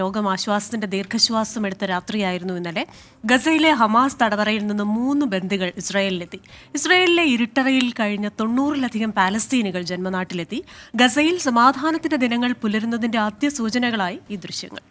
ലോകം ആശ്വാസത്തിന്റെ ദീർഘശ്വാസം എടുത്ത രാത്രിയായിരുന്നു ഇന്നലെ. ഗസയിലെ ഹമാസ് തടവറയിൽ നിന്ന് 3 ബന്ദികൾ ഇസ്രായേലിലെത്തി. ഇസ്രായേലിലെ ഇരുട്ടറയിൽ കഴിഞ്ഞ 90-ലധികം പാലസ്തീനികൾ ജന്മനാട്ടിലെത്തി. ഗസയിൽ സമാധാനത്തിന്റെ ദിനങ്ങൾ പുലരുന്നതിന്റെ ആദ്യ സൂചനകളായി ഈ ദൃശ്യങ്ങൾ.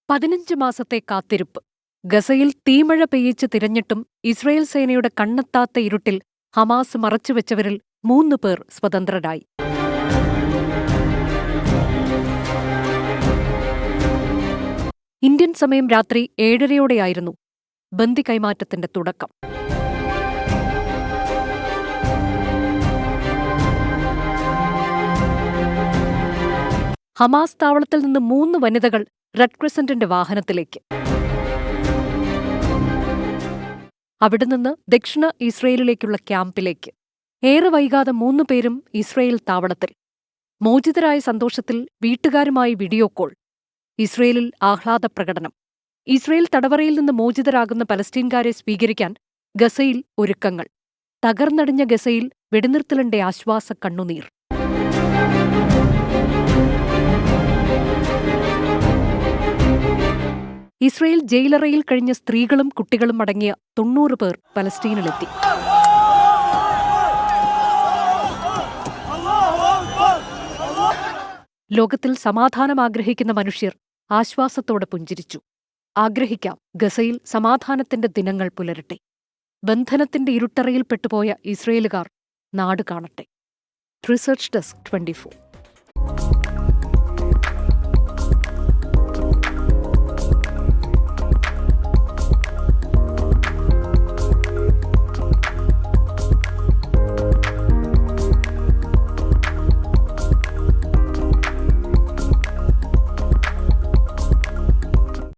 15 മാസത്തെ കാത്തിരിപ്പ്. ഗസയിൽ തീമഴ പെയ്യിച്ച് തിരഞ്ഞിട്ടും ഇസ്രായേൽ സേനയുടെ കണ്ണെത്താത്ത ഇരുട്ടിൽ ഹമാസ് മറച്ചുവെച്ചവരിൽ 3 പേർ സ്വതന്ത്രരായി. ഇന്ത്യൻ സമയം രാത്രി 7:30-യോടെയായിരുന്നു ബന്ദി കൈമാറ്റത്തിന്റെ തുടക്കം. ഹമാസ് താവളത്തിൽ നിന്ന് 3 വനിതകൾ റെഡ് ക്രിസന്റിന്റെ വാഹനത്തിലേക്ക്. അവിടെ നിന്ന് ദക്ഷിണ ഇസ്രയേലിലേക്കുള്ള ക്യാമ്പിലേക്ക്. ഏറെ വൈകാതെ 3 പേരും ഇസ്രയേൽ താവളത്തിൽ. മോചിതരായ സന്തോഷത്തിൽ വീട്ടുകാരുമായി വീഡിയോ കോൾ. ഇസ്രയേലിൽ ആഹ്ലാദ പ്രകടനം. ഇസ്രയേൽ തടവറയിൽ നിന്ന് മോചിതരാകുന്ന പലസ്തീൻകാരെ സ്വീകരിക്കാൻ ഗസയിൽ ഒരുക്കങ്ങൾ. തകർന്നടിഞ്ഞ ഗസയിൽ വെടിനിർത്തലിന്റെ ആശ്വാസ കണ്ണുനീർ. ഇസ്രയേൽ ജയിലറയിൽ കഴിഞ്ഞ സ്ത്രീകളും കുട്ടികളും അടങ്ങിയ 90 പേർ പലസ്തീനിലെത്തി. ലോകത്തിൽ സമാധാനം ആഗ്രഹിക്കുന്ന മനുഷ്യർ ആശ്വാസത്തോടെ പുഞ്ചിരിച്ചു. ആഗ്രഹിക്കാം, ഗസയിൽ സമാധാനത്തിന്റെ ദിനങ്ങൾ പുലരട്ടെ. ബന്ധനത്തിന്റെ ഇരുട്ടറയിൽ പെട്ടുപോയ ഇസ്രയേലുകാർ നാട് കാണട്ടെ. Research desk 24.